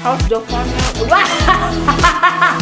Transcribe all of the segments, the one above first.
How's the funnel? Wow!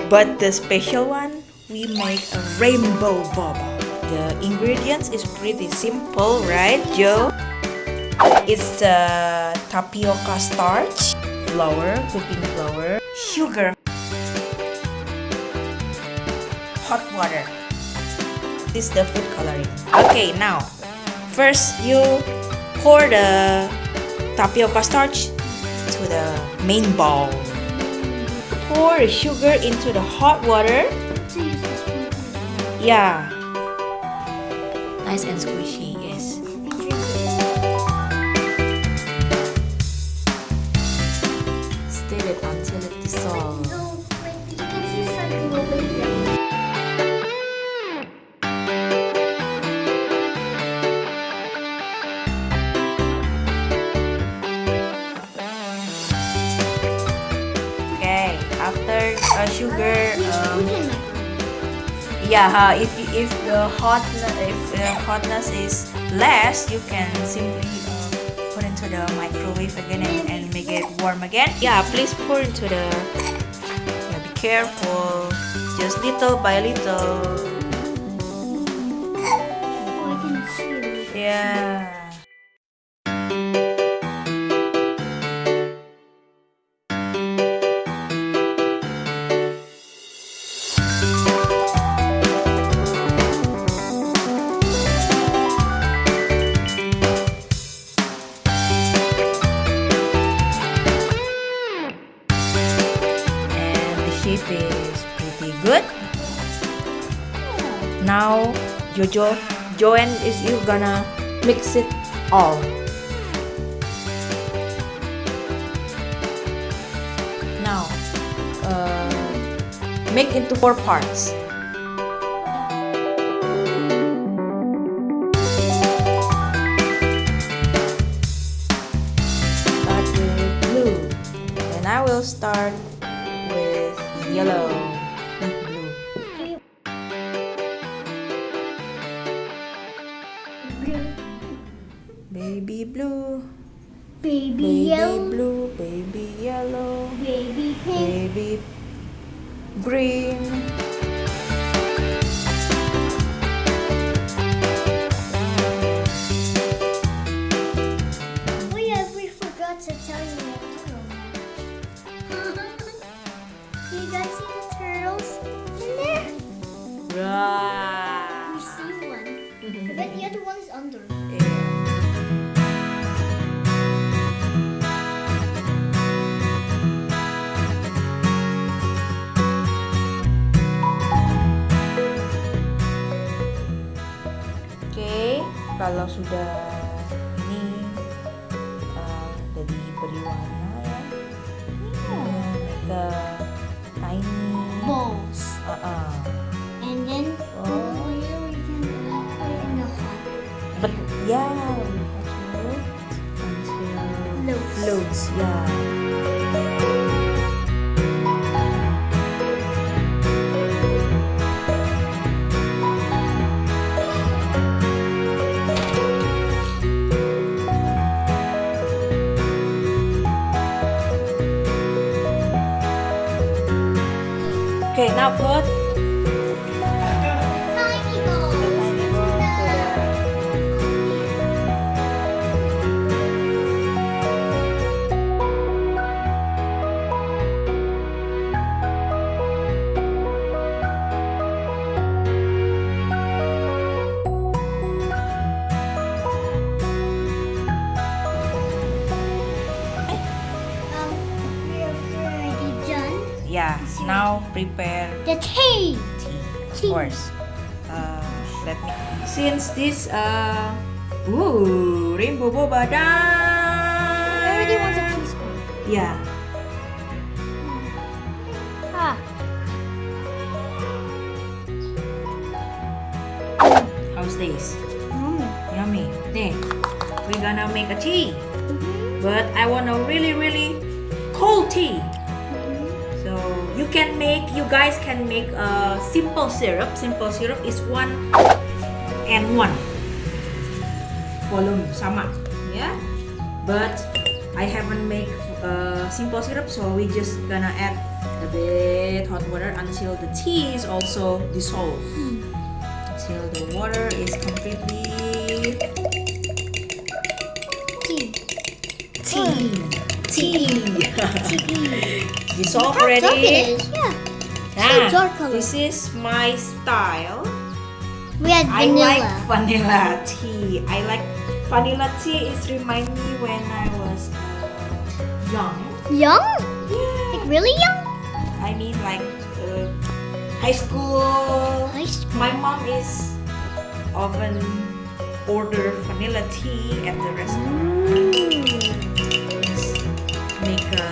But the special one, we make a rainbow boba. The ingredients is pretty simple, right, Joe? It's the tapioca starch, flour, cooking flour, sugar, hot water. This is the food coloring. Okay, now, first you pour the tapioca starch to the main bowl. Pour the sugar into the hot water. Yeah. Nice and squishy, yes. Stir it until it dissolves. After sugar, if the hotness is less, you can simply put into the microwave again and make it warm again. Yeah, please pour into the. Yeah, be careful. Just little by little. I can see. Yeah. Shape is pretty good. Now Joanne is you gonna mix it all. Now make into 4 parts. Start with blue, and I will start with yellow, blue. Baby blue, Baby yellow, blue, baby yellow, baby pink, baby green. Oh yeah, we forgot to tell you the turtle match. You guys see the turtles in there? Right. We see one, but the other one is under. Oke, kalau sudah ini udah diberi warna ya, the tiny Balls. And then Oh. we can put it in the hot. But yeah, until floats. Yeah. Okay, now put Tiny balls. Yeah, now prepare The tea. tea, of course. Let me. Since this Ooh, rainbow boba I already want a done. teaspoon. Yeah. Ah. How's this? Mm. Yummy. Then we're gonna make a tea, Mm-hmm. but I want a really cold tea. So you guys can make a simple syrup. Simple syrup is 1 and 1 volume sama, yeah. But I haven't make simple syrup, so we just gonna add a bit hot water until the tea is also dissolved. Until the water is completely tea. Dissolve How dark already. it is, yeah. So dark color. This is my style. We had I vanilla. like vanilla tea. I like vanilla tea. It reminds me when I was young. Young? Yeah. Like really young? I mean like high school. High school. My mom is often order vanilla tea at the restaurant. Just make a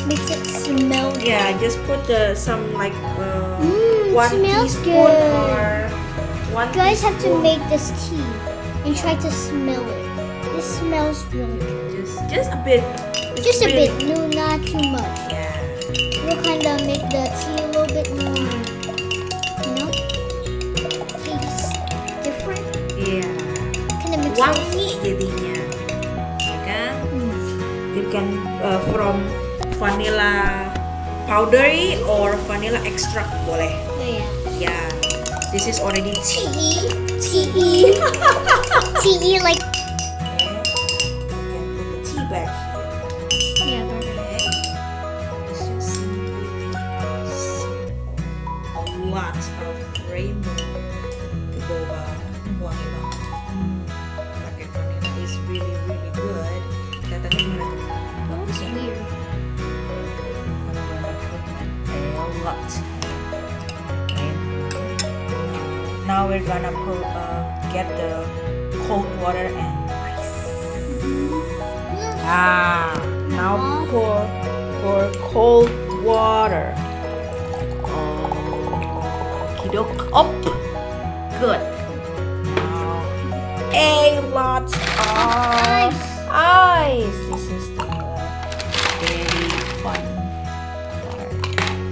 Makes it smell good. yeah. Just put some like It 1 smells teaspoon good. or 1 You guys have to teaspoon. make this tea and try to smell it. This smells really good. Just a bit. It's Just a really- bit, no, not too much. Yeah. We'll kind of make the tea a little bit more, you know, taste different. Iya. Kind of mix it. Wangi jadinya, ya kan? You can from vanilla powdery or vanilla extract boleh. Oh yeah. Yeah. This is already tea. Tea. Tea like Okay. You can put the tea bag here. yeah. Okay. It's just a lot of rainbow boba. Wangi banget. Pakai vanilla is really good. Kelihatannya gimana tuh? Bagus ya? Weird. I'm gonna put a lot. Okay. Now we're gonna get the cold water and ice. Now pour cold water. Kidok up. Good. Now a lot of ice. This is the very fun part.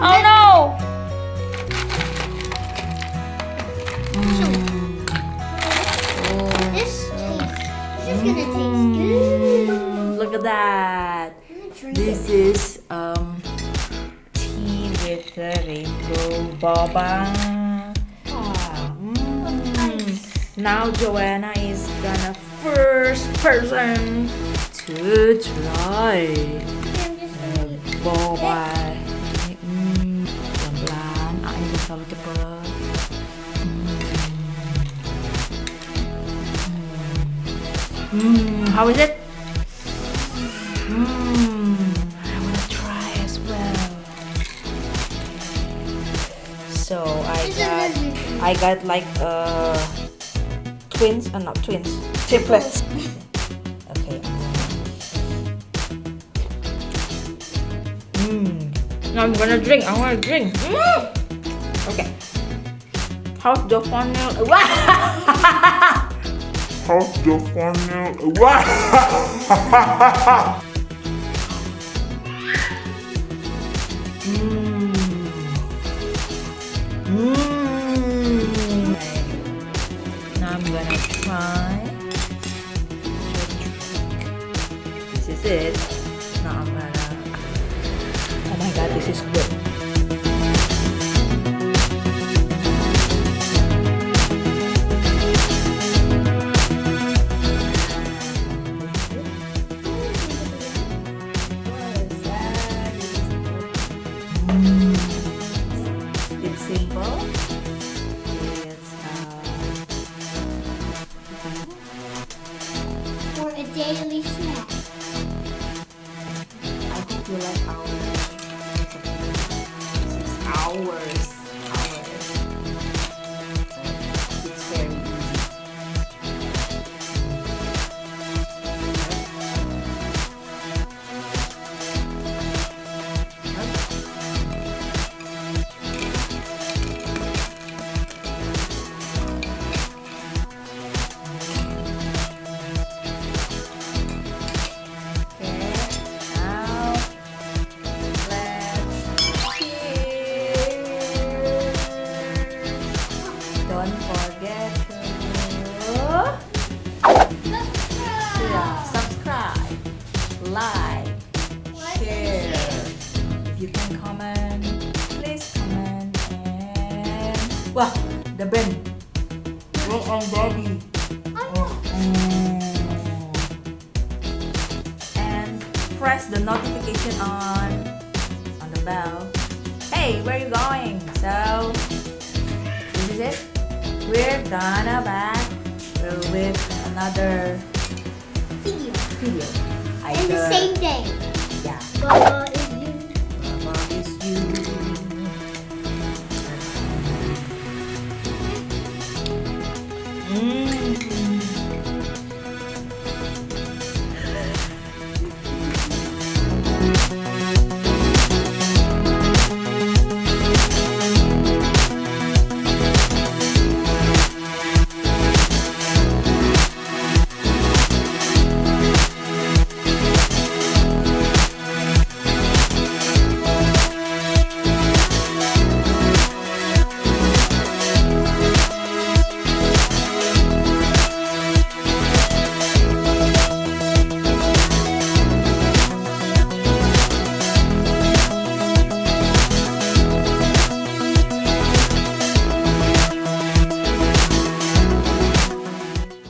Oh no! This is gonna taste good. Look at that. I'm gonna drink This it. is tea with the rainbow boba. Now Joanna is gonna first person to try I'm just gonna eat. boba. Pelan-pelan, jangan terlalu cepet. How is it? I wanna try as well. So I got like twins, not twins, triplets. Okay. Now I'm gonna drink. I wanna drink. Okay. How's the funnel? How's the funnel? Now I'm gonna try. This is it. Now I'm gonna. Oh my god, this is good. It's simple. Wah, the bend. Look on Bobby. And press the notification on the bell. Hey, where are you going? So this is it. We're gonna back with another video. And the same day. Yeah. Boba is you. Mama is you.